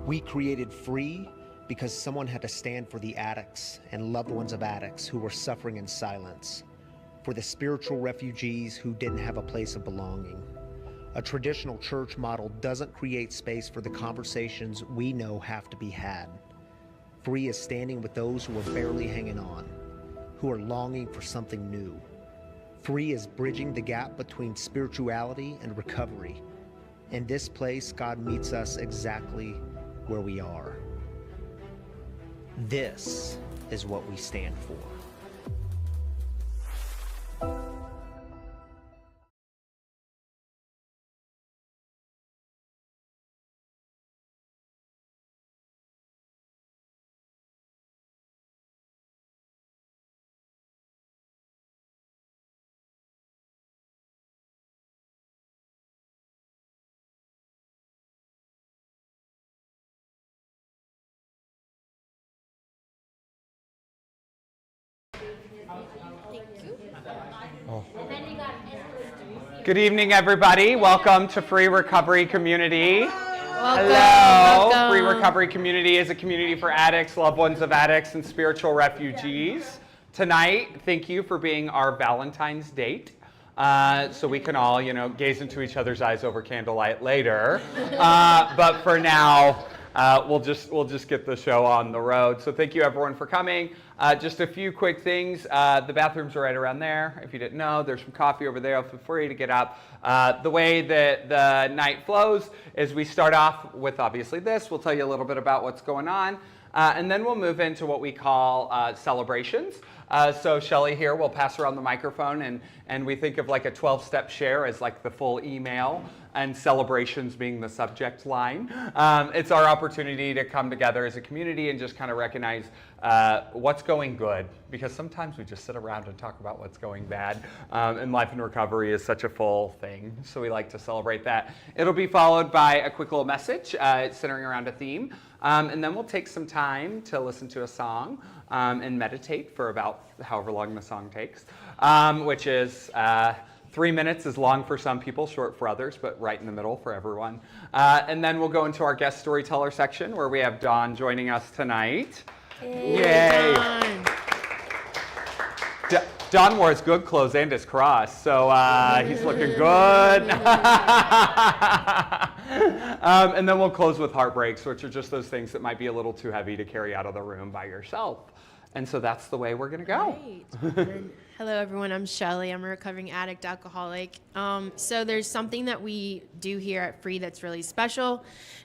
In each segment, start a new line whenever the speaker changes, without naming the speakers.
We created Free because someone had to stand for the addicts and loved ones of addicts who were suffering in silence, for the spiritual refugees who didn't have a place of belonging. A traditional church model doesn't create space for the conversations we know have to be had. Free is standing with those who are barely hanging on, who are longing for something new. Free is bridging the gap between spirituality and recovery. In this place, God meets us exactly where we are. This is what we stand for.
Good evening, everybody. Welcome to Free Recovery Community.
Welcome.
Hello.
Welcome.
Free Recovery Community is a community for addicts, loved ones of addicts, and spiritual refugees. Tonight, thank you for being our Valentine's date. So we can all, gaze into each other's eyes over candlelight later. But for now, we'll just get the show on the road. So thank you, everyone, for coming. Just a few quick things. The bathrooms are right around there. If you didn't know, there's some coffee over there. Feel free to get up. The way that the night flows is we start off with, obviously, this. We'll tell you a little bit about what's going on. And then we'll move into what we call celebrations. So Shelly here will pass around the microphone, and we think of like a 12-step share as like the full email, and celebrations being the subject line. It's our opportunity to come together as a community and just kind of recognize what's going good, because sometimes we just sit around and talk about what's going bad, and life and recovery is such a full thing, so we like to celebrate that. It'll be followed by a quick little message centering around a theme, and then we'll take some time to listen to a song and meditate for about however long the song takes, which is 3 minutes is long for some people, short for others, but right in the middle for everyone. And then we'll go into our guest storyteller section, where we have Dawn joining us tonight. Yay! Dawn wore his good clothes and his cross, so he's looking good. And then we'll close with heartbreaks, which are just those things that might be a little too heavy to carry out of the room by yourself. And so that's the way we're going to go.
Right. Hello, everyone. I'm Shelly. I'm a recovering addict alcoholic. So there's something that we do here at Free that's really special,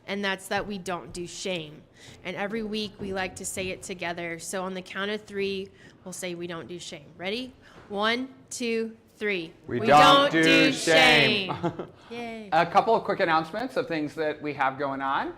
and that's that we don't do shame. And every week we like to say it together. So on the count of 3, we'll say we don't do shame. Ready? 1, 2, 3.
We don't do shame.
Yay.
A couple of quick announcements of things that we have going on.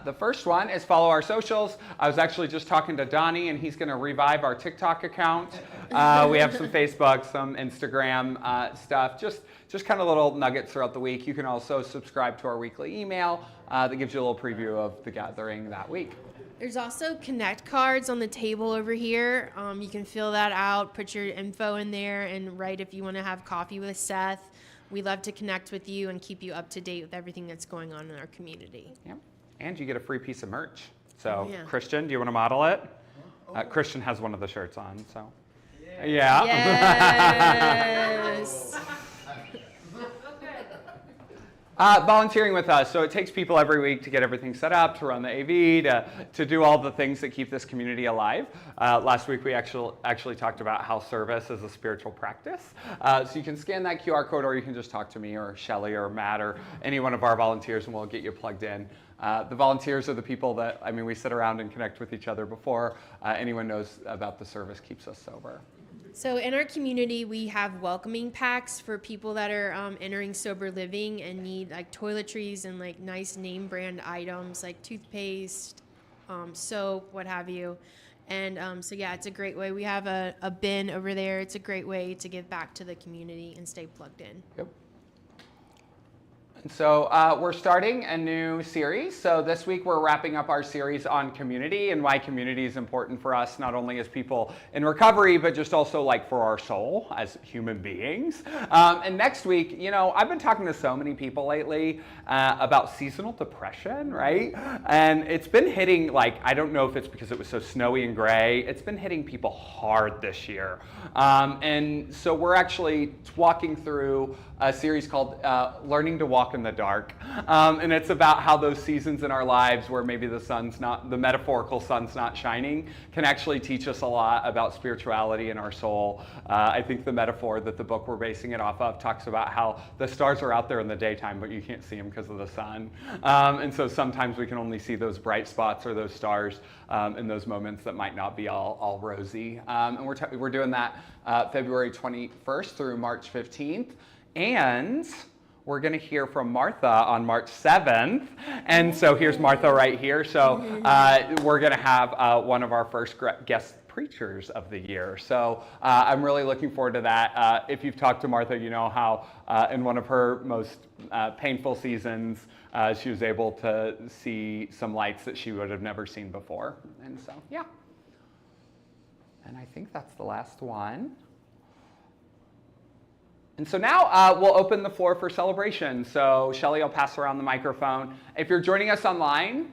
The first one is follow our socials. I was actually just talking to Donnie, and he's going to revive our TikTok account. We have some Facebook, some Instagram stuff, just kind of little nuggets throughout the week. You can also subscribe to our weekly email that gives you a little preview of the gathering that week.
There's also Connect cards on the table over here. You can fill that out, put your info in there, and write if you want to have coffee with Seth. We love to connect with you and keep you up to date with everything that's going on in our community.
Yep. And you get a free piece of merch. So,
yeah.
Christian, do you want to model it? Christian has one of the shirts on, so. Yeah.
Yes.
Volunteering with us. So it takes people every week to get everything set up, to run the AV, to do all the things that keep this community alive. Last week we actually talked about how service is a spiritual practice. So you can scan that QR code, or you can just talk to me or Shelly or Matt or any one of our volunteers, and we'll get you plugged in. The volunteers are the people that, we sit around and connect with each other before anyone knows about the service keeps us sober.
So in our community, we have welcoming packs for people that are entering sober living and need like toiletries and like nice name brand items like toothpaste, soap, what have you. And so yeah, it's a great way. We have a bin over there. It's a great way to give back to the community and stay plugged in.
Yep. So we're starting a new series. So this week we're wrapping up our series on community and why community is important for us, not only as people in recovery, but just also like for our soul as human beings. And next week, you know, I've been talking to so many people lately about seasonal depression, right? And it's been hitting, like, I don't know if it's because it was so snowy and gray, it's been hitting people hard this year. And so we're actually walking through a series called Learning to Walk in the Dark. And it's about how those seasons in our lives where maybe the metaphorical sun's not shining can actually teach us a lot about spirituality and our soul. I think the metaphor that the book we're basing it off of talks about how the stars are out there in the daytime, but you can't see them because of the sun. And so sometimes we can only see those bright spots or those stars in those moments that might not be all rosy. And we're doing that February 21st through March 15th. And we're going to hear from Martha on March 7th. And so here's Martha right here. So we're going to have one of our first guest preachers of the year. So I'm really looking forward to that. If you've talked to Martha, you know how in one of her most painful seasons, she was able to see some lights that she would have never seen before. And so, yeah. And I think that's the last one. And so now we'll open the floor for celebration. So Shelly will pass around the microphone. If you're joining us online,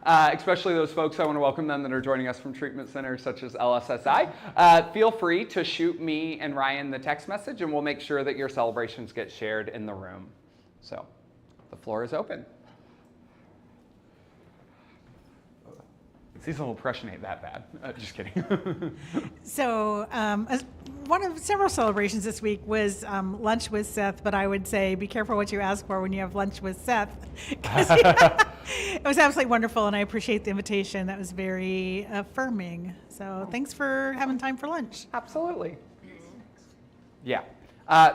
especially those folks, I want to welcome them that are joining us from treatment centers such as LSSI. Feel free to shoot me and Ryan the text message, and we'll make sure that your celebrations get shared in the room. So the floor is open. Seasonal depression ain't that bad. Just kidding.
So one of several celebrations this week was lunch with Seth, but I would say be careful what you ask for when you have lunch with Seth. It was absolutely wonderful, and I appreciate the invitation. That was very affirming. So thanks for having time for lunch.
Absolutely. Yeah.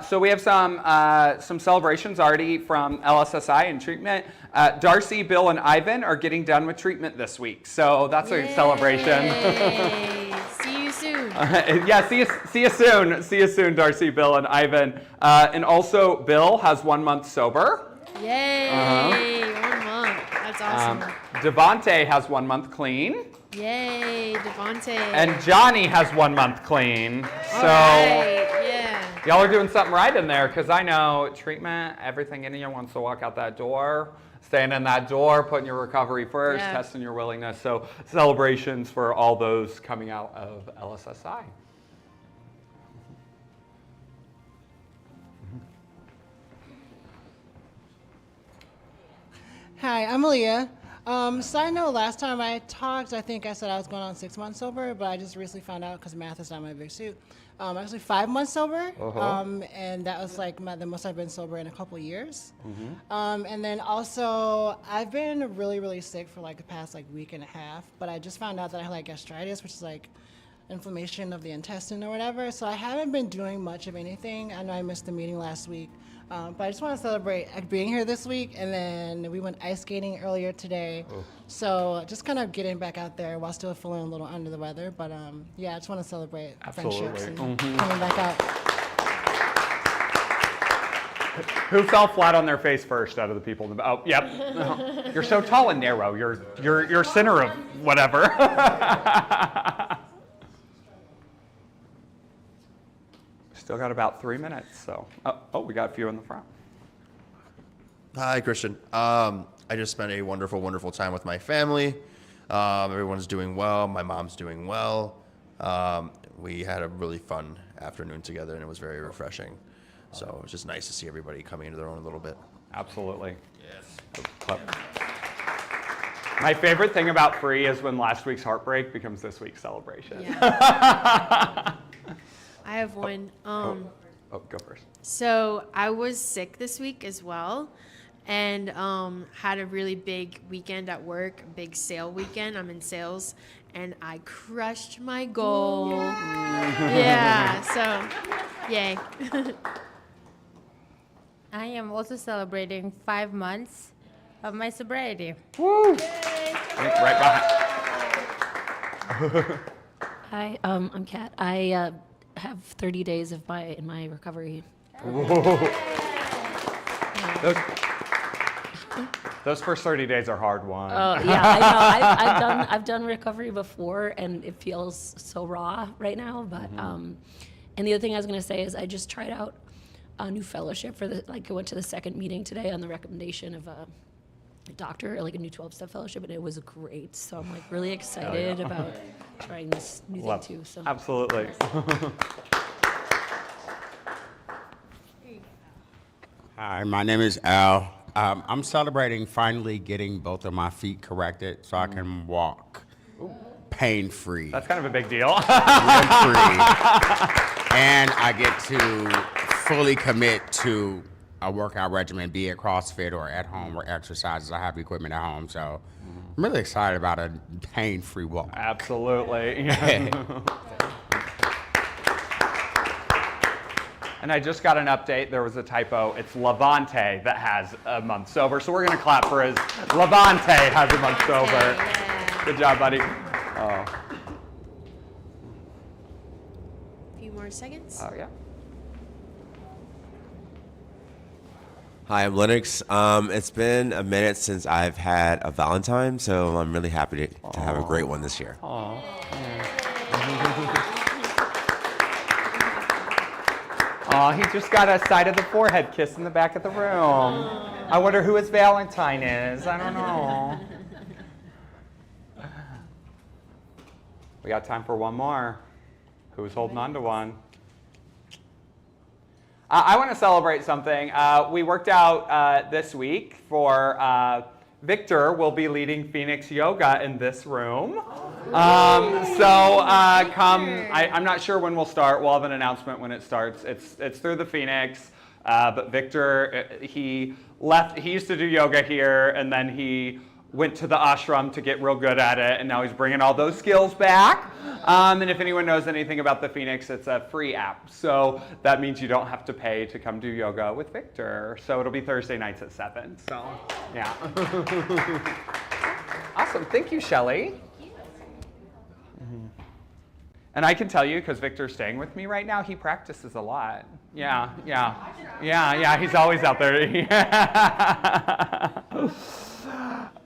So we have some celebrations already from LSSI and treatment. Darcy, Bill, and Ivan are getting done with treatment this week, so that's a celebration.
See you soon.
Yeah, see you soon. See you soon, Darcy, Bill, and Ivan. And also, Bill has 1 month sober.
Yay! 1 month. That's awesome.
Devontae has 1 month clean.
Yay, Devontae.
And Johnny has 1 month clean.
All
So.
right, yeah.
Y'all are doing something right in there, because I know treatment, everything in you wants to walk out that door, staying in that door, putting your recovery first, testing your willingness. So celebrations for all those coming out of LSSI.
Hi, I'm Aaliyah. So I know last time I talked, I think I said I was going on 6 months sober, but I just recently found out because math is not my big suit. Actually 5 months sober, and that was like the most I've been sober in a couple years. And then also I've been really, really sick for like the past like week and a half, but I just found out that I had like gastritis, which is like inflammation of the intestine or whatever. So I haven't been doing much of anything. I know I missed the meeting last week. But I just want to celebrate being here this week, and then we went ice skating earlier today. So just kind of getting back out there while still feeling a little under the weather. But yeah, I just want to celebrate friendships and coming back out.
Who fell flat on their face first out of the people? Oh, yep. You're so tall and narrow. You're center of whatever. Still got about 3 minutes, so. Oh, we got a few in the front.
Hi, Christian. I just spent a wonderful, wonderful time with my family. Everyone's doing well. My mom's doing well. We had a really fun afternoon together, and it was very refreshing. So it was just nice to see everybody coming into their own a little bit.
Absolutely. Yes. My favorite thing about free is when last week's heartbreak becomes this week's celebration.
Yeah. I have one.
Go first.
So I was sick this week as well, and had a really big weekend at work, big sale weekend. I'm in sales, and I crushed my goal. Yeah, so yay.
I am also celebrating 5 months of my sobriety.
Woo! Right behind.
Hi, I'm Kat. I have 30 days of in my recovery.
Those first 30 days are hard ones.
Oh yeah, I know. I've done recovery before, and it feels so raw right now. But and the other thing I was gonna say is I just tried out a new fellowship for I went to the second meeting today on the recommendation of a doctor, like a new 12-step fellowship, and it was great. So I'm like really excited about trying this new thing too. So
Absolutely.
Hi, my name is Al. I'm celebrating finally getting both of my feet corrected so I can walk pain-free,
That's kind of a big deal.
limb-free, and I get to fully commit to a workout regimen, be it CrossFit or at home or exercises. I have equipment at home, so I'm really excited about a pain-free walk.
Absolutely. And I just got an update. There was a typo. It's Levante that has a month sober. So we're going to clap for his Levante has a month sober.
Yeah.
Good job, buddy.
A few more seconds.
Oh, yeah.
Hi, I'm Lennox. It's been a minute since I've had a Valentine, so I'm really happy to have a great one this year.
Oh, he just got a side of the forehead kiss in the back of the room. I wonder who his Valentine is. I don't know. We got time for one more. Who's holding on to one? I want to celebrate something. We worked out this week for Victor will be leading Phoenix Yoga in this room. I'm not sure when we'll start. We'll have an announcement when it starts. It's through the Phoenix, but Victor, he used to do yoga here, and then he went to the ashram to get real good at it, and now he's bringing all those skills back. And if anyone knows anything about the Phoenix, it's a free app. So that means you don't have to pay to come do yoga with Victor. So it'll be Thursday nights at 7. So, yeah. Awesome. Thank you, Shelly. And I can tell you, because Victor's staying with me right now, he practices a lot. Yeah. He's always out there.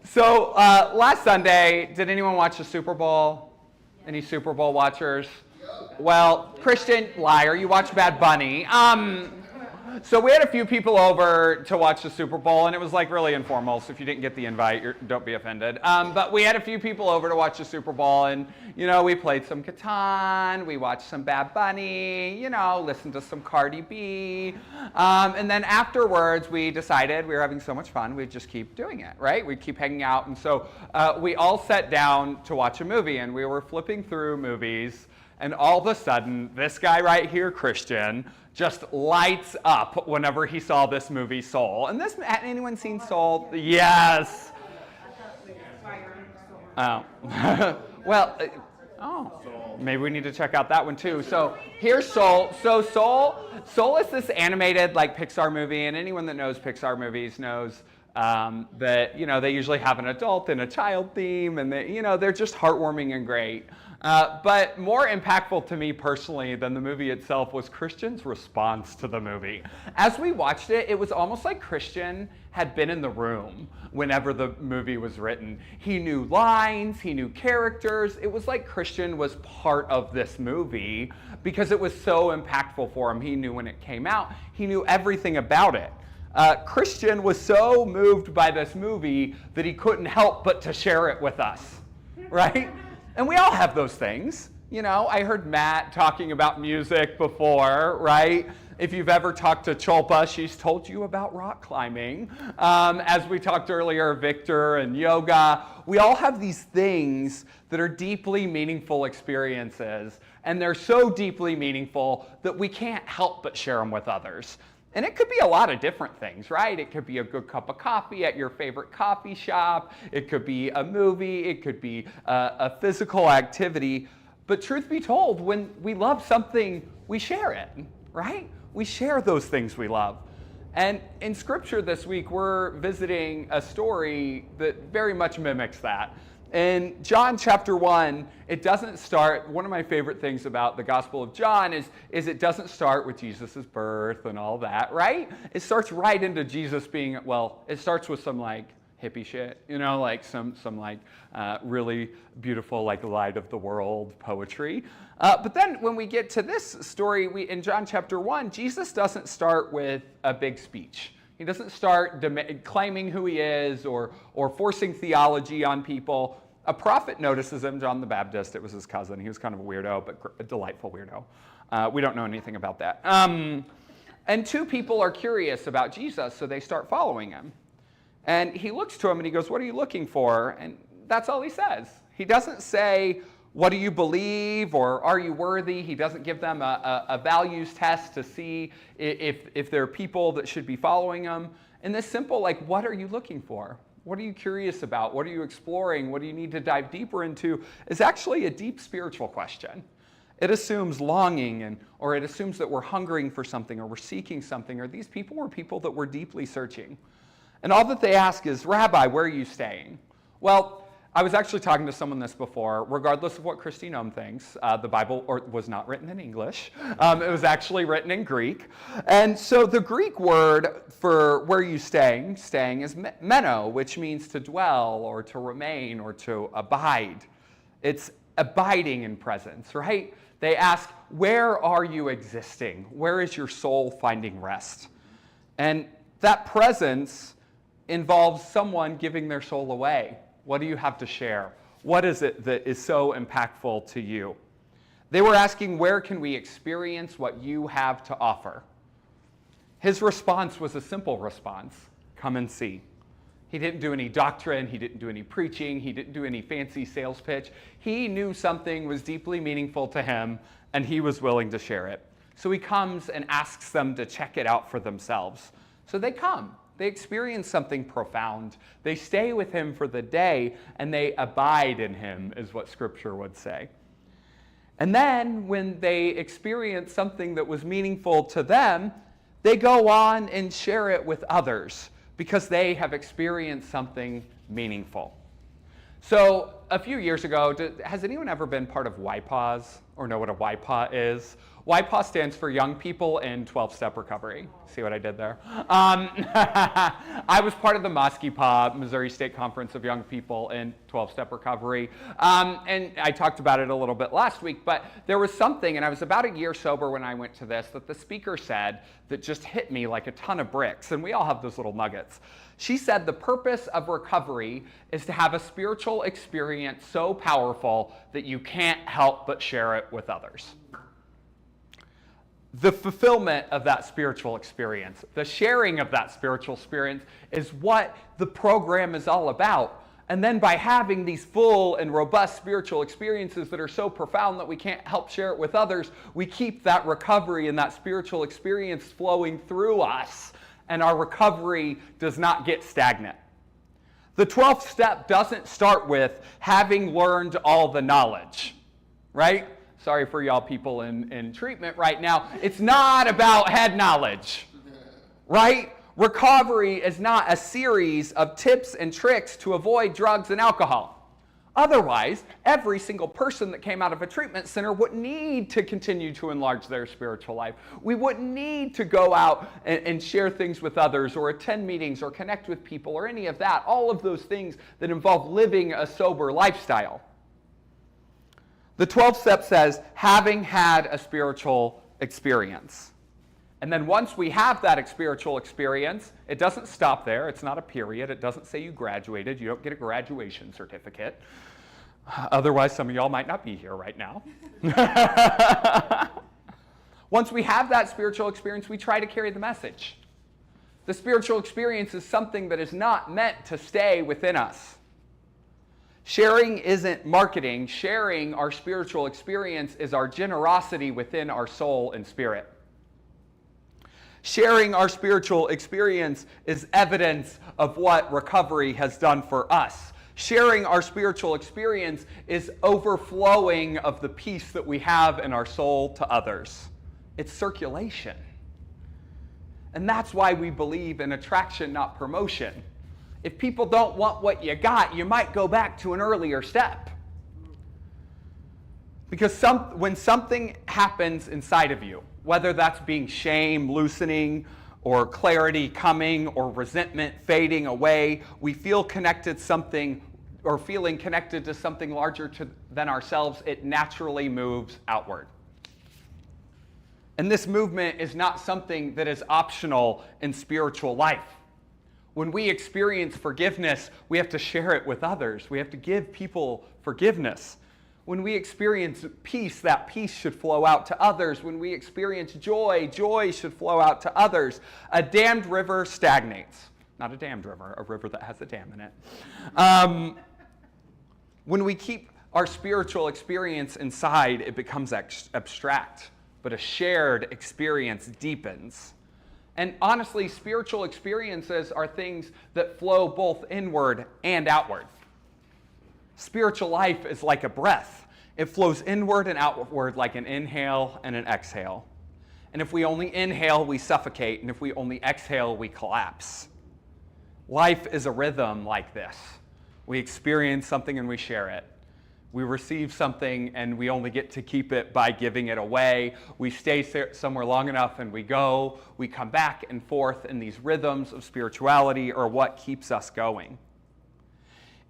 So last Sunday, did anyone watch the Super Bowl? Any Super Bowl watchers? Well, Christian, liar, you watched Bad Bunny. So we had a few people over to watch the Super Bowl, and it was like really informal, so if you didn't get the invite, don't be offended. But we had a few people over to watch the Super Bowl, and we played some Catan, we watched some Bad Bunny, listened to some Cardi B. And then afterwards, we decided we were having so much fun, we'd just keep doing it, right? We'd keep hanging out, and so we all sat down to watch a movie, and we were flipping through movies, and all of a sudden, this guy right here, Christian, just lights up whenever he saw this movie, Soul. And had anyone seen Soul? Yes. Oh. Well, maybe we need to check out that one too. So here's Soul. So Soul is this animated like Pixar movie, and anyone that knows Pixar movies knows that they usually have an adult and a child theme, and they're just heartwarming and great. But more impactful to me personally than the movie itself was Christian's response to the movie. As we watched it, it was almost like Christian had been in the room whenever the movie was written. He knew lines, he knew characters. It was like Christian was part of this movie because it was so impactful for him. He knew when it came out. He knew everything about it. Christian was so moved by this movie that he couldn't help but to share it with us, right? And we all have those things. I heard Matt talking about music before, right? If you've ever talked to Cholpa, she's told you about rock climbing. As we talked earlier, Victor and yoga. We all have these things that are deeply meaningful experiences, and they're so deeply meaningful that we can't help but share them with others. And it could be a lot of different things, right? It could be a good cup of coffee at your favorite coffee shop. It could be a movie. It could be a physical activity. But truth be told, when we love something, we share it, right? We share those things we love. And in Scripture this week, we're visiting a story that very much mimics that. In John chapter 1, it doesn't start, one of my favorite things about the Gospel of John is it doesn't start with Jesus' birth and all that, right? It starts right into Jesus being, well, it starts with some like hippie shit, you know, like some like really beautiful like light of the world poetry. But then when we get to this story, in John chapter 1, Jesus doesn't start with a big speech. He doesn't start claiming who he is or forcing theology on people. A prophet notices him, John the Baptist. It was his cousin. He was kind of a weirdo, but a delightful weirdo. We don't know anything about that. And two people are curious about Jesus, so they start following him. And he looks to him and he goes, "What are you looking for?" And that's all he says. He doesn't say, "What do you believe?" or "Are you worthy?" He doesn't give them a values test to see if they're people that should be following him. And this simple, like, what are you looking for? What are you curious about? What are you exploring? What do you need to dive deeper into? Is actually a deep spiritual question. It assumes longing, or it assumes that we're hungering for something, or we're seeking something, or these people were people that were deeply searching. And all that they ask is, "Rabbi, where are you staying?" Well, I was actually talking to someone this before. Regardless of what Christine Ohm thinks, the Bible was not written in English. It was actually written in Greek. And so the Greek word for where you staying is meno, which means to dwell or to remain or to abide. It's abiding in presence, right? They ask, where are you existing? Where is your soul finding rest? And that presence involves someone giving their soul away. What do you have to share? What is it that is so impactful to you? They were asking, where can we experience what you have to offer? His response was a simple response: come and see. He didn't do any doctrine. He didn't do any preaching. He didn't do any fancy sales pitch. He knew something was deeply meaningful to him, and he was willing to share it. So he comes and asks them to check it out for themselves. So they come. They experience something profound. They stay with him for the day, and they abide in him, is what Scripture would say. And then when they experience something that was meaningful to them, they go on and share it with others because they have experienced something meaningful. So a few years ago, has anyone ever been part of YPAWS or know what a YPAW is? YPAW stands for Young People in 12-Step Recovery. See what I did there? I was part of the MOSCEPA, Missouri State Conference of Young People in 12-Step Recovery. And I talked about it a little bit last week, but there was something, and I was about a year sober when I went to this, that the speaker said that just hit me like a ton of bricks, and we all have those little nuggets. She said the purpose of recovery is to have a spiritual experience so powerful that you can't help but share it with others. The fulfillment of that spiritual experience, the sharing of that spiritual experience is what the program is all about. And then by having these full and robust spiritual experiences that are so profound that we can't help share it with others, we keep that recovery and that spiritual experience flowing through us, and our recovery does not get stagnant. The 12th step doesn't start with having learned all the knowledge, right? Sorry for y'all people in treatment right now. It's not about head knowledge, right? Recovery is not a series of tips and tricks to avoid drugs and alcohol. Otherwise, every single person that came out of a treatment center wouldn't need to continue to enlarge their spiritual life. We wouldn't need to go out and share things with others or attend meetings or connect with people or any of that. All of those things that involve living a sober lifestyle. The 12th step says, having had a spiritual experience. And then once we have that spiritual experience, it doesn't stop there. It's not a period. It doesn't say you graduated. You don't get a graduation certificate. Otherwise, some of y'all might not be here right now. Once we have that spiritual experience, we try to carry the message. The spiritual experience is something that is not meant to stay within us. Sharing isn't marketing. Sharing our spiritual experience is our generosity within our soul and spirit. Sharing our spiritual experience is evidence of what recovery has done for us. Sharing our spiritual experience is overflowing of the peace that we have in our soul to others. It's circulation. And that's why we believe in attraction, not promotion. If people don't want what you got, you might go back to an earlier step. Because when something happens inside of you, whether that's being shame loosening, or clarity coming, or resentment fading away, we feel connected feeling connected to something larger than ourselves, it naturally moves outward. And this movement is not something that is optional in spiritual life. When we experience forgiveness, we have to share it with others. We have to give people forgiveness. When we experience peace, that peace should flow out to others. When we experience joy, joy should flow out to others. A dammed river stagnates. Not a damned river, a river that has a dam in it. When we keep our spiritual experience inside, it becomes abstract. But a shared experience deepens. And honestly, spiritual experiences are things that flow both inward and outward. Spiritual life is like a breath. It flows inward and outward like an inhale and an exhale. And if we only inhale, we suffocate. And if we only exhale, we collapse. Life is a rhythm like this. We experience something and we share it. We receive something and we only get to keep it by giving it away. We stay somewhere long enough and we go. We come back and forth, and these rhythms of spirituality are what keeps us going.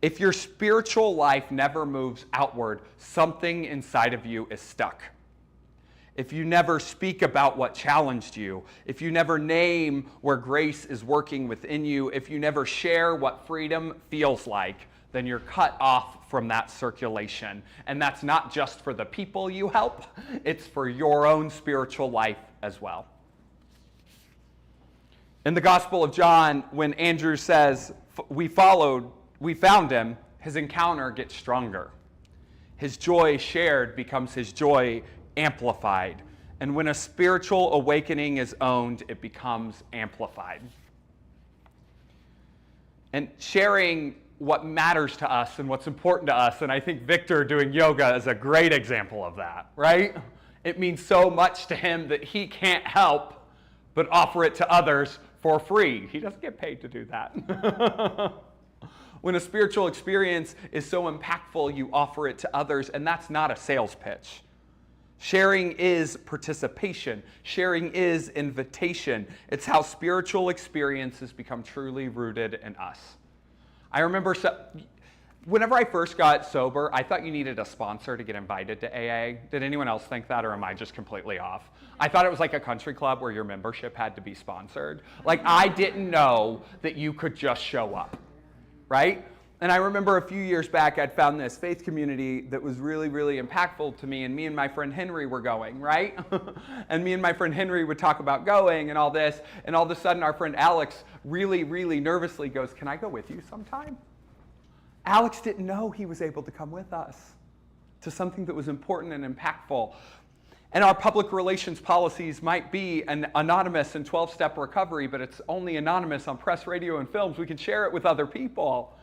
If your spiritual life never moves outward, something inside of you is stuck. If you never speak about what challenged you, if you never name where grace is working within you, if you never share what freedom feels like, then you're cut off from that circulation. And that's not just for the people you help, it's for your own spiritual life as well. In the Gospel of John, when Andrew says, we found him, his encounter gets stronger. His joy shared becomes his joy amplified. And when a spiritual awakening is owned, it becomes amplified. And sharing what matters to us and what's important to us, and I think Victor doing yoga is a great example of that, right? It means so much to him that he can't help but offer it to others for free. He doesn't get paid to do that. When a spiritual experience is so impactful, you offer it to others, and that's not a sales pitch. Sharing is participation. Sharing is invitation. It's how spiritual experiences become truly rooted in us. I remember whenever I first got sober, I thought you needed a sponsor to get invited to AA. Did anyone else think that, or am I just completely off? I thought it was like a country club where your membership had to be sponsored. Like, I didn't know that you could just show up, right? And I remember a few years back, I'd found this faith community that was really, really impactful to me, and me and my friend Henry were going, right? And me and my friend Henry would talk about going and all this, and all of a sudden our friend Alex really, really nervously goes, "Can I go with you sometime?" Alex didn't know he was able to come with us to something that was important and impactful. And our public relations policies might be an anonymous in 12-step recovery, but it's only anonymous on press, radio, and films. We can share it with other people.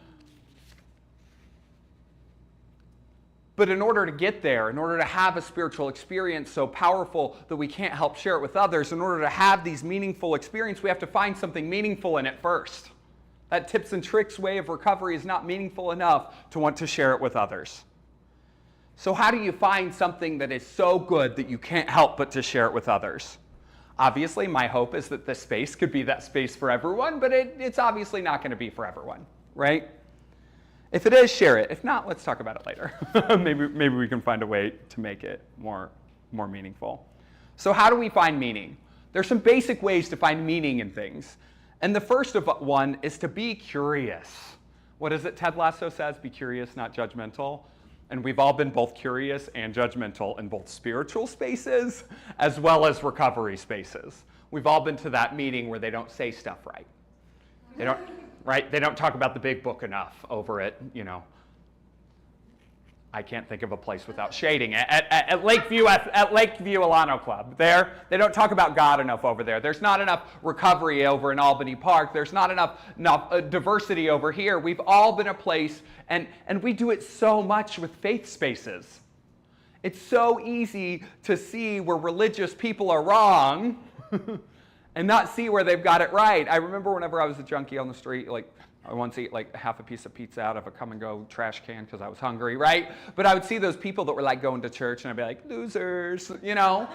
But in order to get there, in order to have a spiritual experience so powerful that we can't help share it with others, in order to have these meaningful experiences, we have to find something meaningful in it first. That tips and tricks way of recovery is not meaningful enough to want to share it with others. So how do you find something that is so good that you can't help but to share it with others? Obviously, my hope is that this space could be that space for everyone, but it's obviously not going to be for everyone, right? If it is, share it. If not, let's talk about it later. maybe we can find a way to make it more meaningful. So how do we find meaning? There's some basic ways to find meaning in things. And the first one is to be curious. What is it Ted Lasso says? Be curious, not judgmental. And we've all been both curious and judgmental in both spiritual spaces as well as recovery spaces. We've all been to that meeting where they don't say stuff right. They don't talk about the big book enough over at, I can't think of a place without shading. At Lakeview Alano Club, they don't talk about God enough over there. There's not enough recovery over in Albany Park. There's not enough diversity over here. We've all been a place, and we do it so much with faith spaces. It's so easy to see where religious people are wrong and not see where they've got it right. I remember whenever I was a junkie on the street, I once ate like half a piece of pizza out of a come-and-go trash can because I was hungry, right? But I would see those people that were like going to church, and I'd be like, losers, you know?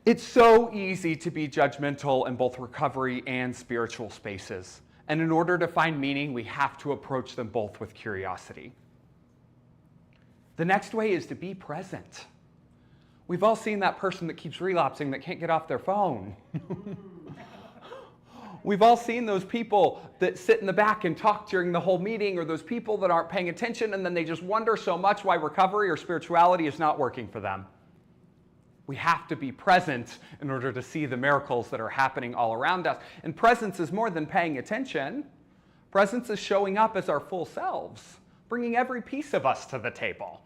It's so easy to be judgmental in both recovery and spiritual spaces. And in order to find meaning, we have to approach them both with curiosity. The next way is to be present. We've all seen that person that keeps relapsing that can't get off their phone. We've all seen those people that sit in the back and talk during the whole meeting, or those people that aren't paying attention, and then they just wonder so much why recovery or spirituality is not working for them. We have to be present in order to see the miracles that are happening all around us. And presence is more than paying attention. Presence is showing up as our full selves, bringing every piece of us to the table.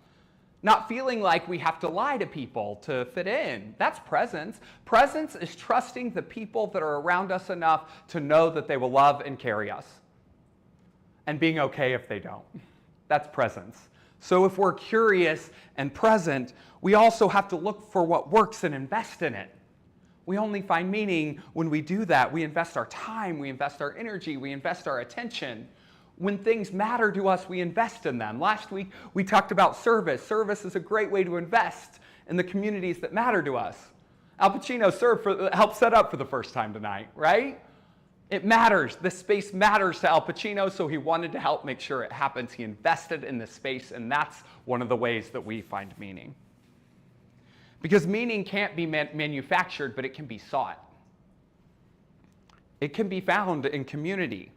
Not feeling like we have to lie to people to fit in. That's presence. Presence is trusting the people that are around us enough to know that they will love and carry us. And being okay if they don't. That's presence. So if we're curious and present, we also have to look for what works and invest in it. We only find meaning when we do that. We invest our time, we invest our energy, we invest our attention. When things matter to us, we invest in them. Last week, we talked about service. Service is a great way to invest in the communities that matter to us. Al Pacino helped set up for the first time tonight, right? It matters. This space matters to Al Pacino, so he wanted to help make sure it happens. He invested in this space, and that's one of the ways that we find meaning. Because meaning can't be manufactured, but it can be sought. It can be found in community.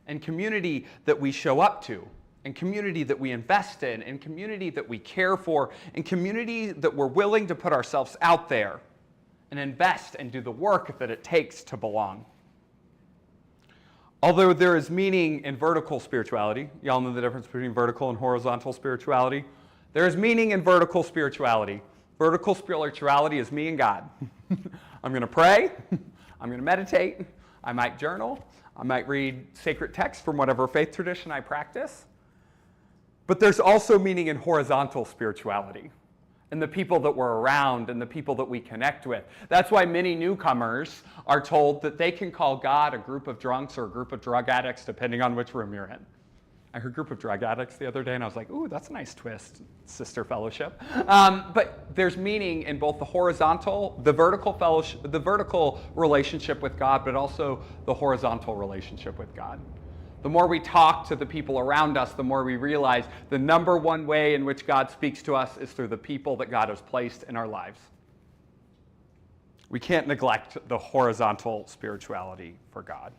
And community that we show up to, and community that we invest in, and community that we care for, and community that we're willing to put ourselves out there and invest and do the work that it takes to belong. Although there is meaning in vertical spirituality, y'all know the difference between vertical and horizontal spirituality? There is meaning in vertical spirituality. Vertical spirituality is me and God. I'm going to pray, I'm going to meditate, I might journal, I might read sacred texts from whatever faith tradition I practice. But there's also meaning in horizontal spirituality, and the people that we're around and the people that we connect with. That's why many newcomers are told that they can call God a group of drunks or a group of drug addicts, depending on which room you're in. I heard group of drug addicts the other day, and I was like, ooh, that's a nice twist, sister fellowship. But there's meaning in both the vertical relationship with God, but also the horizontal relationship with God. The more we talk to the people around us, the more we realize the number one way in which God speaks to us is through the people that God has placed in our lives. We can't neglect the horizontal spirituality for God.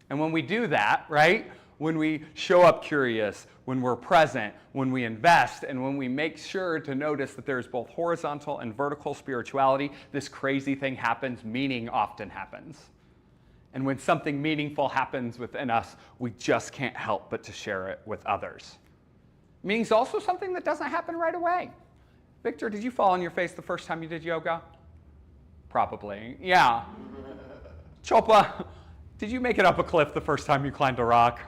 And when we do that, right, when we show up curious, when we're present, when we invest, and when we make sure to notice that there's both horizontal and vertical spirituality, this crazy thing happens, meaning often happens. And when something meaningful happens within us, we just can't help but to share it with others. Meaning's also something that doesn't happen right away. Victor, did you fall on your face the first time you did yoga? Probably, yeah. Chopa, did you make it up a cliff the first time you climbed a rock?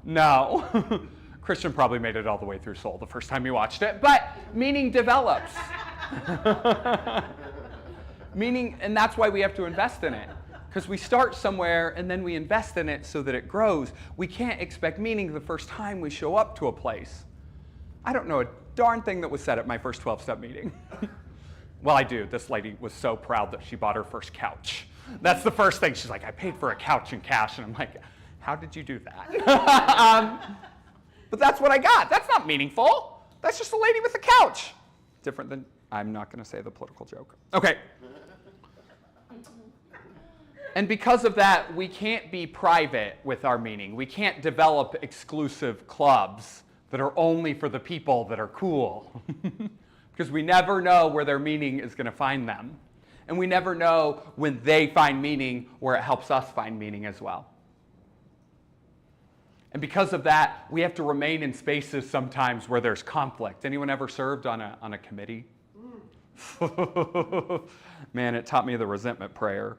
No. Christian probably made it all the way through Soul the first time you watched it, but meaning develops. Meaning, and that's why we have to invest in it. Because we start somewhere and then we invest in it so that it grows. We can't expect meaning the first time we show up to a place. I don't know a darn thing that was said at my first 12-step meeting. Well, I do. This lady was so proud that she bought her first couch. That's the first thing. She's like, I paid for a couch in cash. And I'm like, how did you do that? But that's what I got. That's not meaningful. That's just a lady with a couch. Different than, I'm not going to say the political joke. Okay. And because of that, we can't be private with our meaning. We can't develop exclusive clubs that are only for the people that are cool. Because we never know where their meaning is going to find them. And we never know when they find meaning where it helps us find meaning as well. And because of that, we have to remain in spaces sometimes where there's conflict. Anyone ever served on a committee? Man, it taught me the resentment prayer.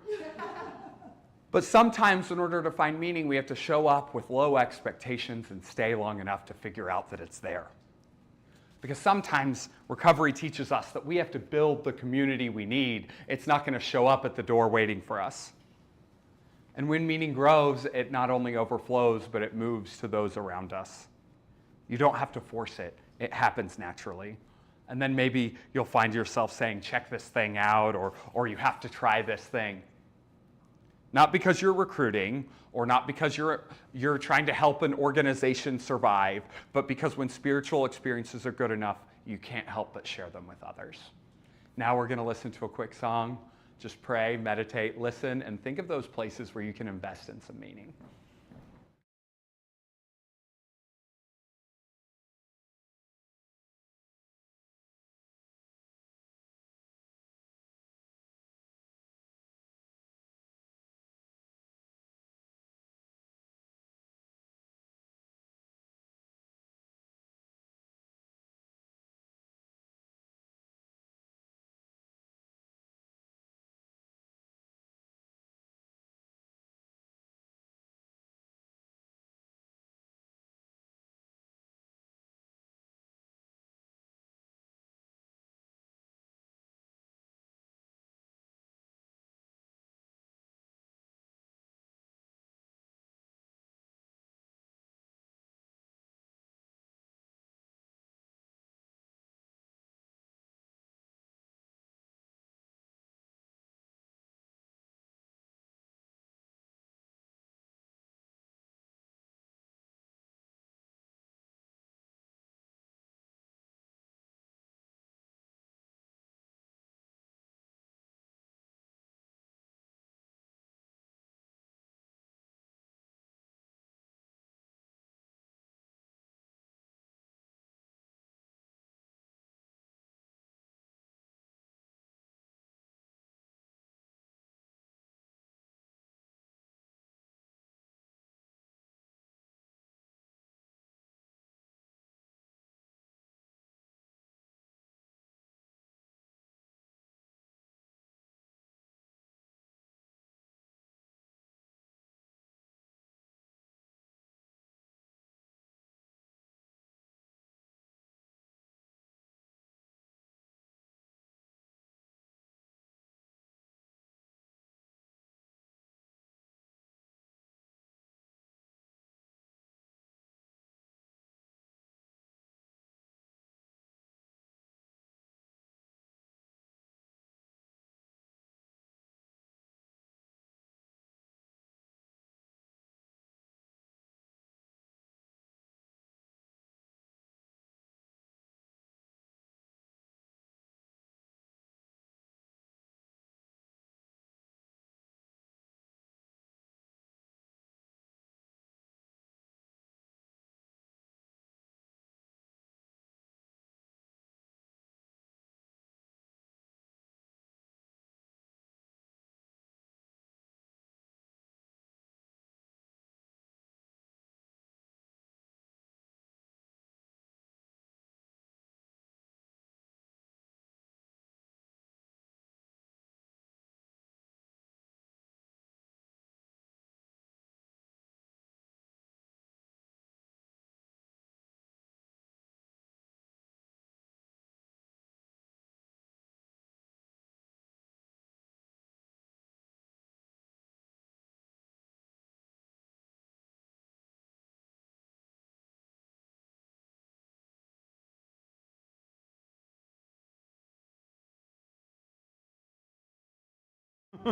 But sometimes in order to find meaning, we have to show up with low expectations and stay long enough to figure out that it's there. Because sometimes recovery teaches us that we have to build the community we need. It's not going to show up at the door waiting for us. And when meaning grows, it not only overflows, but it moves to those around us. You don't have to force it. It happens naturally. And then maybe you'll find yourself saying, check this thing out, or you have to try this thing. Not because you're recruiting, or not because you're trying to help an organization survive, but because when spiritual experiences are good enough, you can't help but share them with others. Now we're going to listen to a quick song. Just pray, meditate, listen, and think of those places where you can invest in some meaning.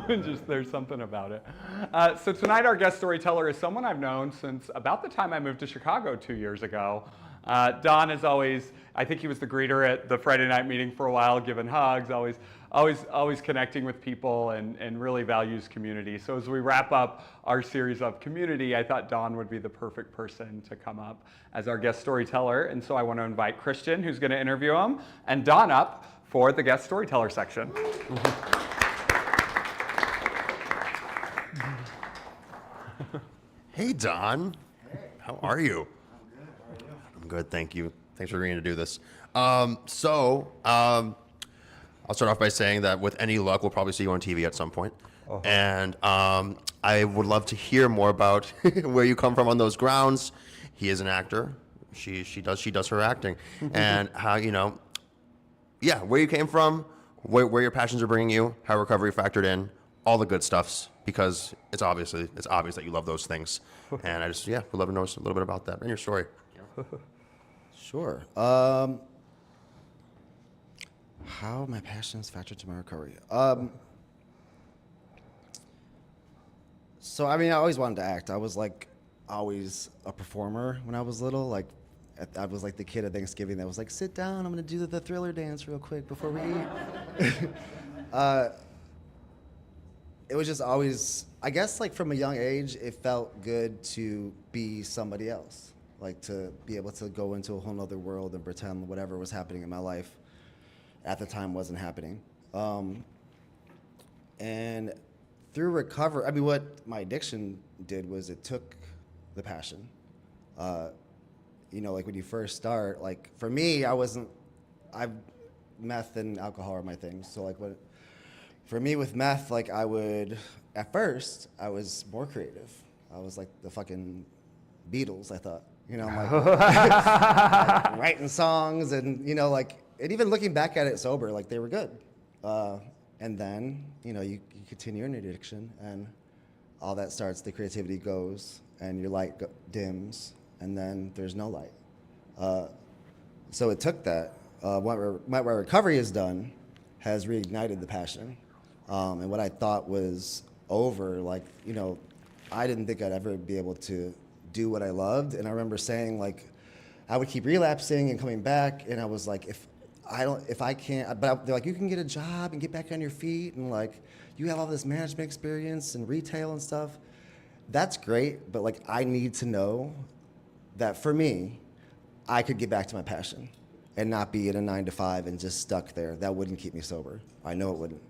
Just there's something about it. So tonight our guest storyteller is someone I've known since about the time I moved to Chicago 2 years ago. Don is always, I think he was the greeter at the Friday night meeting for a while, giving hugs, always connecting with people and really values community. So as we wrap up our series of community, I thought Don would be the perfect person to come up as our guest storyteller. And so I want to invite Christian, who's going to interview him, and Don up for the guest storyteller section.
Hey, Don. Hey. How are you? I'm good, thank you. Thanks for agreeing to do this. I'll start off by saying that with any luck, we'll probably see you on TV at some point. Uh-huh. And I would love to hear more about where you come from on those grounds. He is an actor. She does her acting. And how, where you came from, where your passions are bringing you, how recovery factored in, all the good stuffs, because it's obvious that you love those things. And I just, would love to know a little bit about that and your story.
Sure. How my passions factor to my recovery. So I mean, I always wanted to act. I was like always a performer when I was little. Like I was like the kid at Thanksgiving that was like, sit down, I'm gonna do the Thriller dance real quick before we eat. It was just always, I guess like from a young age, it felt good to be somebody else. Like to be able to go into a whole nother world and pretend whatever was happening in my life at the time wasn't happening. And through recovery, I mean, what my addiction did was it took the passion. Like when you first start, like for me, meth and alcohol are my things. So like for me with meth, like at first, I was more creative. I was like the fucking Beatles, I thought. I'm like writing songs and, and even looking back at it sober, like they were good. And then, you continue in addiction and all that starts, the creativity goes and your light dims and then there's no light. So it took that. What my recovery has done has reignited the passion. And what I thought was over, like, I didn't think I'd ever be able to do what I loved. And I remember saying, like, I would keep relapsing and coming back. And I was like, if I can't, but they're like, you can get a job and get back on your feet. And like, you have all this management experience and retail and stuff. That's great. But like, I need to know that for me, I could get back to my passion and not be in a 9-to-5 and just stuck there. That wouldn't keep me sober. I know it wouldn't.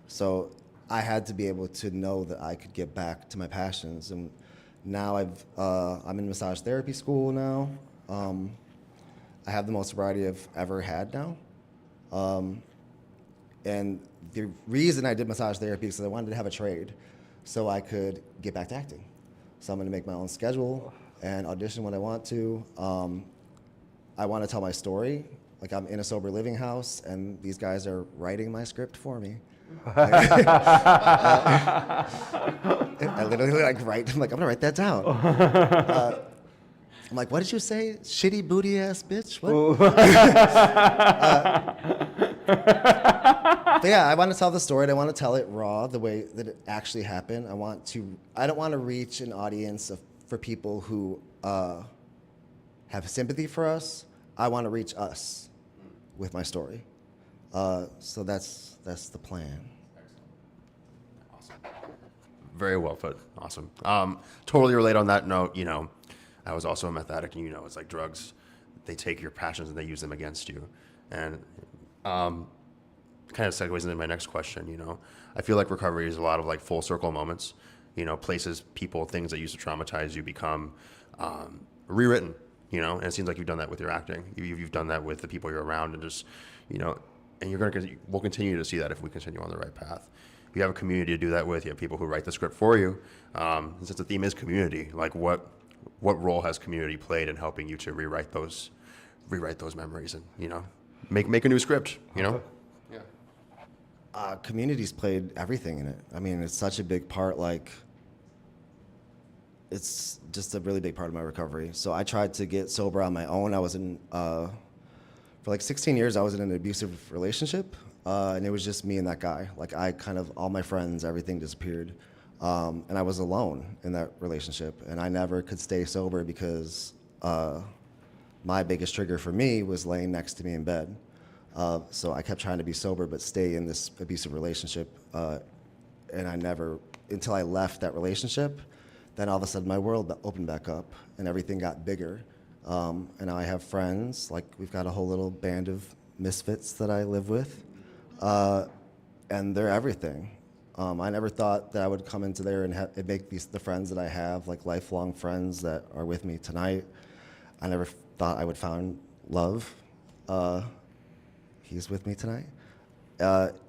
So I had to be able to know that I could get back to my passions. And now I'm in massage therapy school now. I have the most sobriety I've ever had now. And the reason I did massage therapy is because I wanted to have a trade so I could get back to acting. So I'm gonna make my own schedule and audition when I want to. I want to tell my story. Like I'm in a sober living house and these guys are writing my script for me. I literally write, I'm gonna write that down. I'm like, what did you say? Shitty booty ass bitch? What? But yeah, I want to tell the story and I want to tell it raw, the way that it actually happened. I don't want to reach an audience for people who have sympathy for us. I want to reach us with my story. So that's the plan.
Awesome. Very well put. Awesome. Totally relate on that note. I was also a meth addict, and it's like drugs. They take your passions and they use them against you. And kind of segues into my next question. I feel like recovery is a lot of like full circle moments. Places, people, things that used to traumatize you become rewritten. And it seems like you've done that with your acting. You've done that with the people you're around, and just, and we'll continue to see that if we continue on the right path. You have a community to do that with. You have people who write the script for you. Since the theme is community, like what role has community played in helping you to rewrite those memories and make a new script? Yeah.
Community's played everything in it. I mean, it's such a big part. Like, it's just a really big part of my recovery. So I tried to get sober on my own. I was for like 16 years, I was in an abusive relationship. And it was just me and that guy. Like all my friends, everything disappeared. And I was alone in that relationship. And I never could stay sober because my biggest trigger for me was laying next to me in bed. So I kept trying to be sober but stay in this abusive relationship. And I never, until I left that relationship, then all of a sudden my world opened back up and everything got bigger. And now I have friends, like we've got a whole little band of misfits that I live with. And they're everything. I never thought that I would come into there and make the friends that I have, like lifelong friends that are with me tonight. I never thought I would find love. He's with me tonight.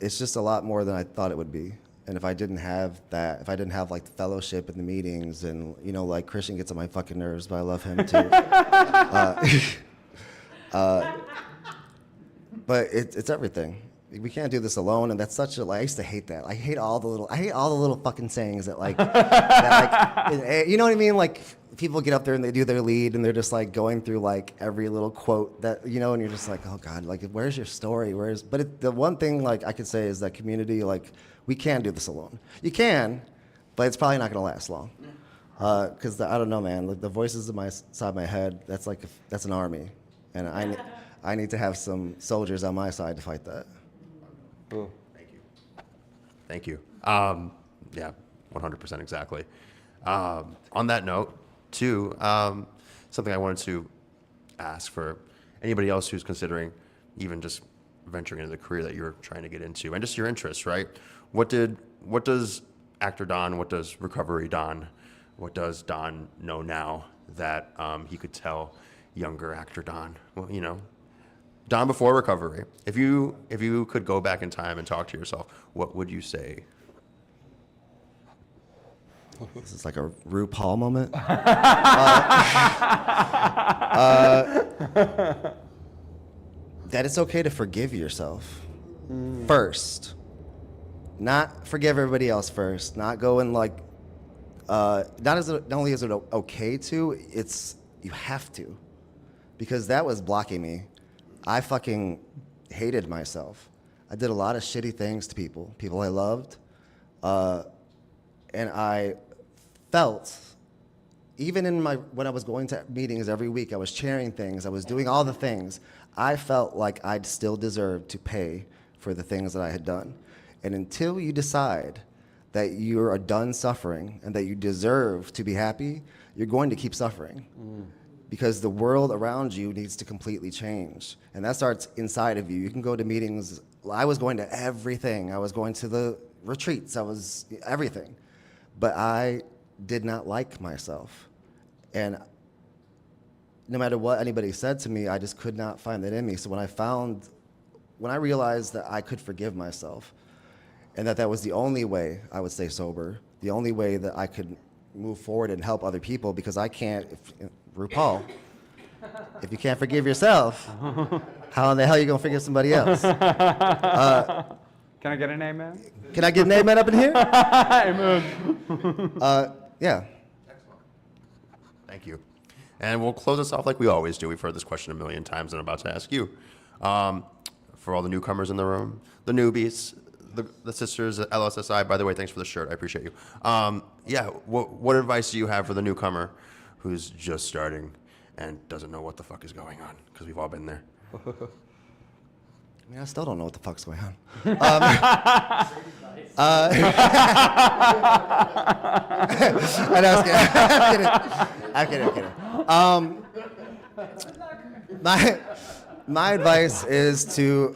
It's just a lot more than I thought it would be. And if I didn't have that, if I didn't have like the fellowship and the meetings and, like Christian gets on my fucking nerves, but I love him too. But it's everything. we can't do this alone. And that's such a, like, I used to hate that. I hate all the little fucking sayings that like, that like, you know what I mean? Like people get up there and they do their lead and they're just like going through like every little quote that, you know, and you're just like, oh God, like where's your story? The one thing like I could say is that community, like we can't do this alone. You can, but it's probably not going to last long. Because I don't know, man, like the voices in my side of my head, that's an army. And I need to have some soldiers on my side to fight that.
Cool. Thank you. Yeah, 100% exactly. On that note, too, something I wanted to ask for anybody else who's considering even just venturing into the career that you're trying to get into and just your interests, right? What does actor Don, what does recovery Don, what does Don know now that he could tell younger actor Don? Well, you know, Don before recovery. If you could go back in time and talk to yourself, what would you say?
This is like a RuPaul moment. That it's okay to forgive yourself first. Not forgive everybody else first. Not go and like, not only is it okay to, it's you have to. Because that was blocking me. I fucking hated myself. I did a lot of shitty things to people I loved. And I felt, even when I was going to meetings every week, I was chairing things, I was doing all the things, I felt like I'd still deserve to pay for the things that I had done. And until you decide that you're done suffering and that you deserve to be happy, you're going to keep suffering. Because the world around you needs to completely change. And that starts inside of you. You can go to meetings. I was going to everything. I was going to the retreats. I was everything. But I did not like myself. And no matter what anybody said to me, I just could not find that in me. So when I realized that I could forgive myself and that was the only way I would stay sober, the only way that I could move forward and help other people, because I can't, RuPaul, if you can't forgive yourself, how in the hell are you going to forgive somebody else?
Can I get an amen?
Can I get an amen up in here?
Amen.
Yeah.
Excellent. Thank you. And we'll close this off like we always do. We've heard this question a million times, and I'm about to ask you. For all the newcomers in the room, the newbies, the sisters at LSSI, by the way, thanks for the shirt. I appreciate you. Yeah, what advice do you have for the newcomer who's just starting and doesn't know what the fuck is going on? Because we've all been there.
I mean, I still don't know what the fuck's going on. I'm kidding. My advice is to,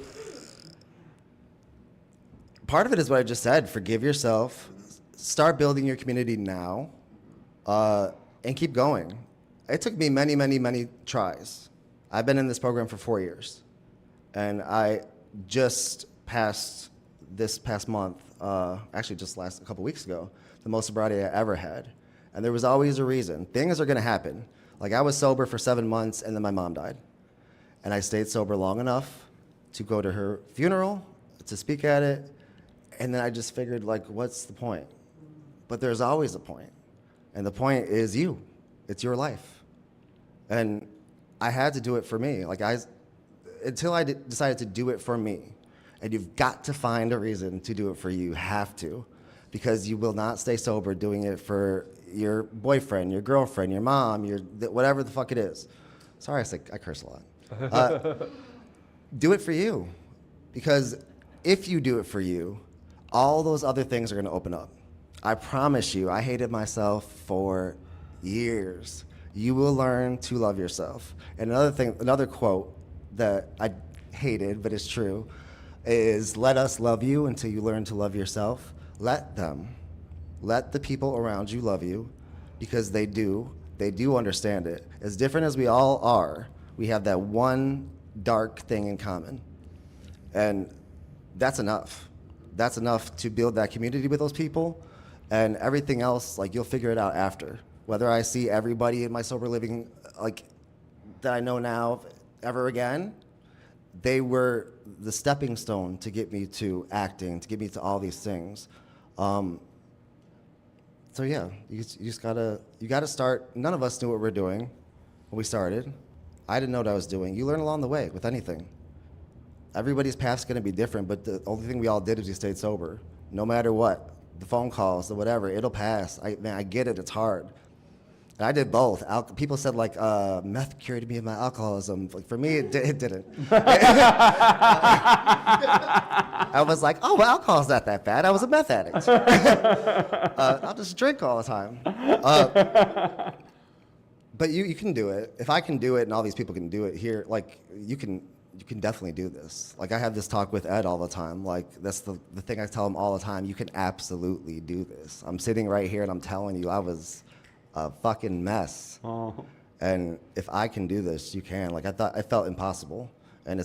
part of it is what I just said, forgive yourself, start building your community now, and keep going. It took me many tries. I've been in this program for 4 years. And I just passed this past month, actually just a couple weeks ago, the most sobriety I ever had. And there was always a reason. Things are gonna happen. Like I was sober for 7 months and then my mom died. And I stayed sober long enough to go to her funeral, to speak at it. And then I just figured, like, what's the point? But there's always a point. And the point is you. It's your life. And I had to do it for me. Like until I decided to do it for me. And you've got to find a reason to do it for you. You have to. Because you will not stay sober doing it for your boyfriend, your girlfriend, your mom, whatever the fuck it is. Sorry, I curse a lot. Do it for you. Because if you do it for you, all those other things are going to open up. I promise you, I hated myself for years. You will learn to love yourself. And another quote that I hated, but it's true, is let us love you until you learn to love yourself. Let the people around you love you, because they do understand it. As different as we all are, we have that one dark thing in common. And that's enough. That's enough to build that community with those people, and everything else, like, you'll figure it out after. Whether I see everybody in my sober living, like, that I know now ever again, they were the stepping stone to get me to acting, to get me to all these things. So yeah, you just gotta start. None of us knew what we're doing when we started. I didn't know what I was doing. You learn along the way with anything. Everybody's path's gonna be different, but the only thing we all did is we stayed sober. No matter what, the phone calls, the whatever, it'll pass. I get it, it's hard. And I did both. People said like meth cured me of my alcoholism. Like, for me, it didn't. I was like, oh, well, alcohol's not that bad. I was a meth addict. I'll just drink all the time. But you can do it. If I can do it and all these people can do it here, like you can definitely do this. Like I have this talk with Ed all the time. Like that's the thing I tell him all the time. You can absolutely do this. I'm sitting right here and I'm telling you I was a fucking mess.
Oh.
And if I can do this, you can. Like I felt impossible, and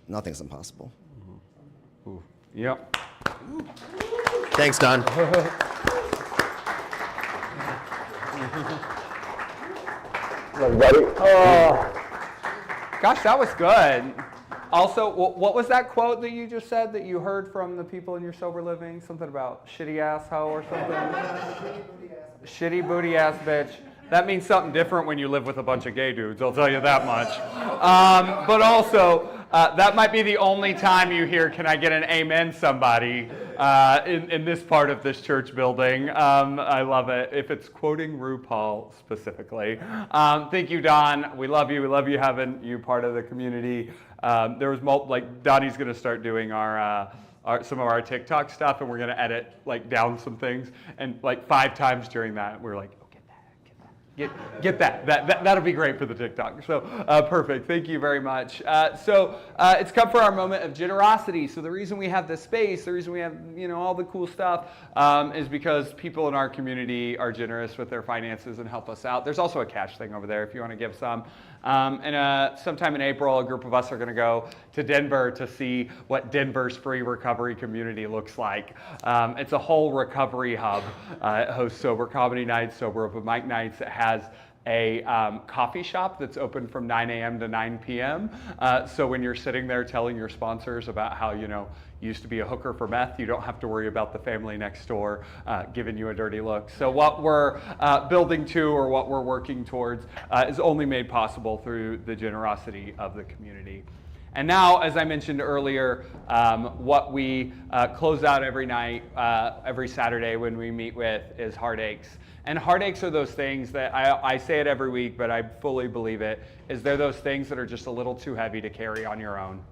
nothing's impossible.
Ooh. Yep.
Thanks, Don.
Everybody. Oh. Gosh, that was good. Also, what was that quote that you just said that you heard from the people in your sober living? Something about shitty ass hoe or something? Shitty booty ass bitch. That means something different when you live with a bunch of gay dudes, I'll tell you that much. But also, that might be the only time you hear, can I get an amen, somebody, in this part of this church building. I love it, if it's quoting RuPaul specifically. Thank you, Don. We love you. We love you having you part of the community. There was like Donnie's going to start doing some of our TikTok stuff, and we're going to edit like down some things. And like 5 times during that, we're like, Get that. That'll be great for the TikTok. So perfect. Thank you very much. So it's come for our moment of generosity. So the reason we have this space, the reason we have all the cool stuff, is because people in our community are generous with their finances and help us out. There's also a cash thing over there if you want to give some. And sometime in April, a group of us are going to go to Denver to see what Denver's free recovery community looks like. It's a whole recovery hub. It hosts sober comedy nights, sober open mic nights. It has a coffee shop that's open from 9 a.m. to 9 p.m. So when you're sitting there telling your sponsors about how, you used to be a hooker for meth, you don't have to worry about the family next door giving you a dirty look. So what we're building to, or what we're working towards, is only made possible through the generosity of the community. And now, as I mentioned earlier, what we close out every night, every Saturday when we meet with, is heartaches. And heartaches are those things that, I say it every week, but I fully believe it, is they're those things that are just a little too heavy to carry on your own.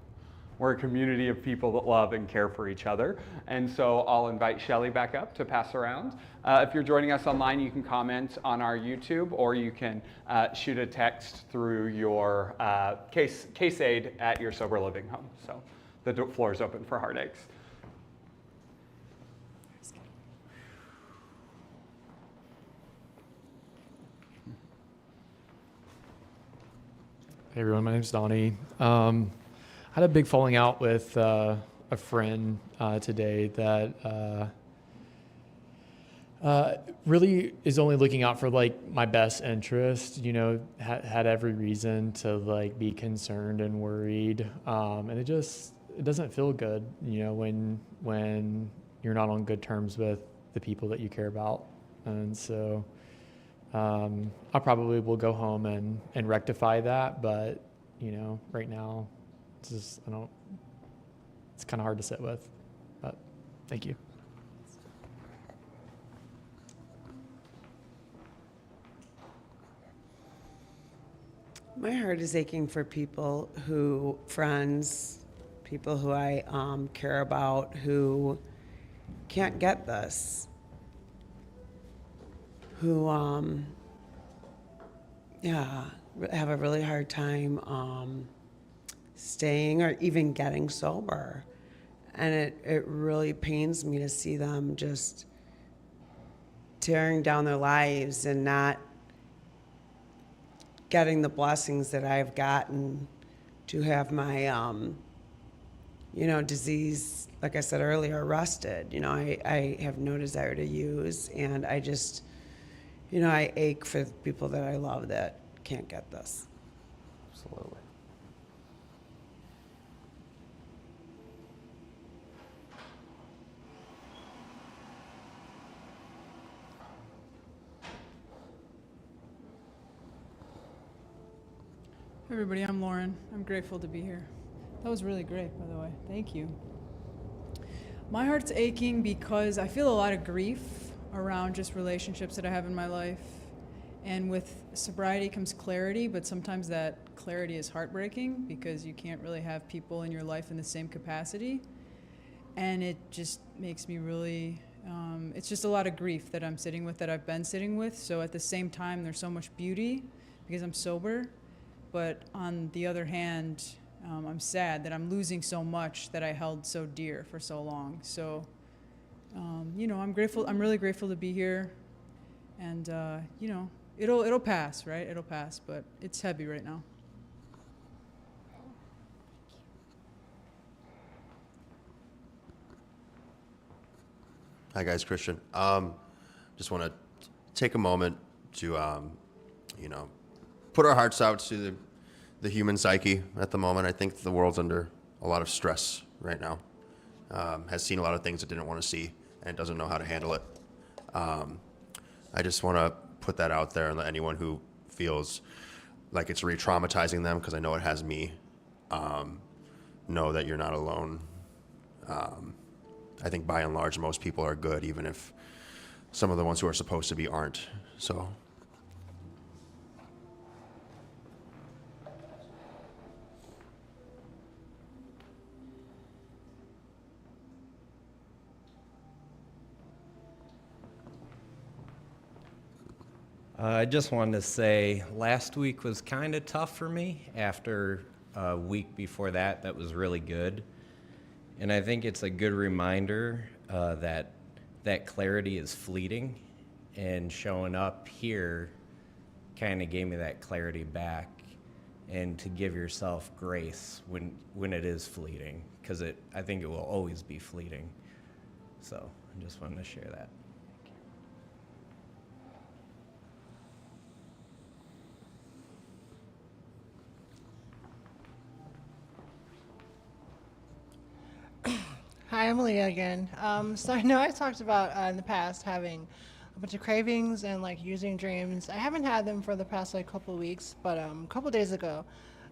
We're a community of people that love and care for each other. And so I'll invite Shelly back up to pass around. If you're joining us online, you can comment on our YouTube, or you can shoot a text through your case aid at your sober living home. So the floor is open for heartaches.
Hey everyone, my name's Donnie. I had a big falling out with a friend today that really is only looking out for like my best interest. Had every reason to like be concerned and worried, and it doesn't feel good. When you're not on good terms with the people that you care about, and so. I probably will go home and rectify that, but right now it's kind of hard to sit with, but thank you.
My heart is aching for friends, people who I care about, who can't get this. Who, have a really hard time staying or even getting sober. And it really pains me to see them just tearing down their lives and not getting the blessings that I've gotten to have my, disease, like I said earlier, arrested. I have no desire to use, and I just... I ache for the people that I love that can't get this.
Absolutely.
Everybody, I'm Lauren. I'm grateful to be here. That was really great, by the way. Thank you. My heart's aching because I feel a lot of grief around just relationships that I have in my life. And with sobriety comes clarity, but sometimes that clarity is heartbreaking because you can't really have people in your life in the same capacity. And it just makes me really, it's just a lot of grief that I'm sitting with, that I've been sitting with. So at the same time, there's so much beauty because I'm sober. But on the other hand, I'm sad that I'm losing so much that I held so dear for so long. So, I'm grateful. I'm really grateful to be here. And, it'll pass, right? It'll pass, but it's heavy right now.
Hi guys, Christian. Just want to take a moment to, put our hearts out to the human psyche at the moment. I think the world's under a lot of stress right now. Has seen a lot of things it didn't want to see and doesn't know how to handle it. I just want to put that out there and let anyone who feels like it's re-traumatizing them, because I know it has me, know that you're not alone. I think by and large, most people are good, even if some of the ones who are supposed to be aren't. So.
I just wanted to say last week was kind of tough for me. After a week before that was really good. And I think it's a good reminder that clarity is fleeting, and showing up here kind of gave me that clarity back, and to give yourself grace when it is fleeting, because I think it will always be fleeting. So I just wanted to share that.
Hi, I'm Leah again. So I know I talked about in the past having a bunch of cravings and like using dreams. I haven't had them for the past like couple weeks, but a couple days ago,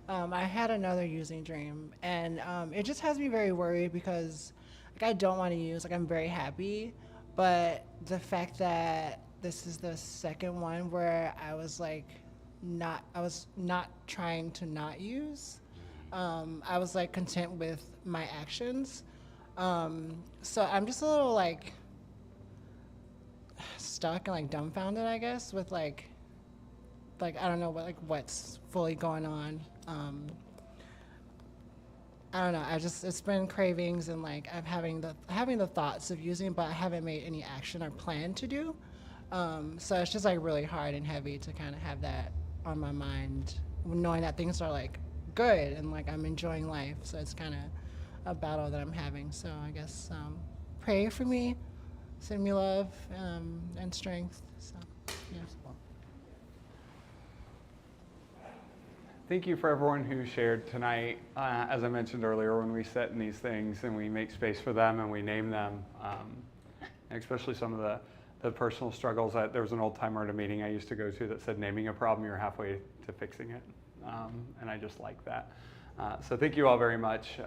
I had another using dream, and it just has me very worried because like I don't want to use. Like I'm very happy, but the fact that this is the second one where I was not trying to not use. I was like content with my actions. So I'm just a little like stuck and like dumbfounded, I guess, with like I don't know what's fully going on. I don't know. It's been cravings, and like I'm having the thoughts of using, but I haven't made any action or plan to do. So it's just like really hard and heavy to kind of have that on my mind, knowing that things are like good and like I'm enjoying life. So it's kind of a battle that I'm having. So I guess pray for me, send me love and strength. So yeah.
Thank you for everyone who shared tonight. As I mentioned earlier, when we sit in these things and we make space for them and we name them, especially some of the personal struggles. There was an old timer at a meeting I used to go to that said, naming a problem, you're halfway to fixing it. And I just like that. So thank you all very much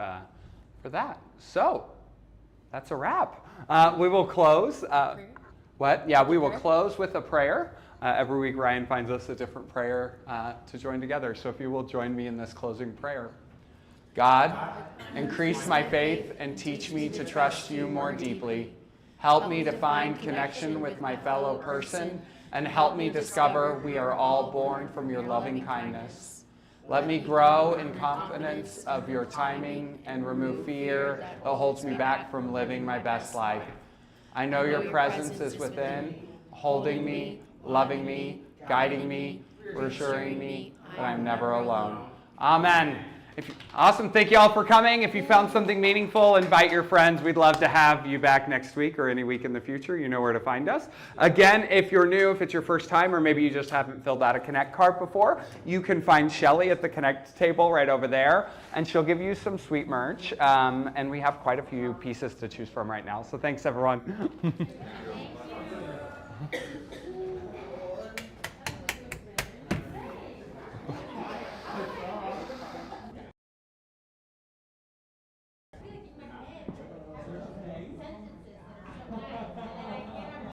for that. So that's a wrap. We will close. What? Yeah, we will close with a prayer. Every week Ryan finds us a different prayer to join together. So if you will join me in this closing prayer. God, increase my faith and teach me to trust you more deeply. Help me to find connection with my fellow person, and help me discover we are all born from your loving kindness. Let me grow in confidence of your timing and remove fear that holds me back from living my best life. I know your presence is within, holding me, loving me, guiding me, reassuring me that I'm never alone. Amen. Awesome. Thank you all for coming. If you found something meaningful, invite your friends. We'd love to have you back next week or any week in the future. You know where to find us. Again, if you're new, if it's your first time, or maybe you just haven't filled out a Connect card before, you can find Shelly at the Connect table right over there, and she'll give you some sweet merch. And we have quite a few pieces to choose from right now. So thanks, everyone.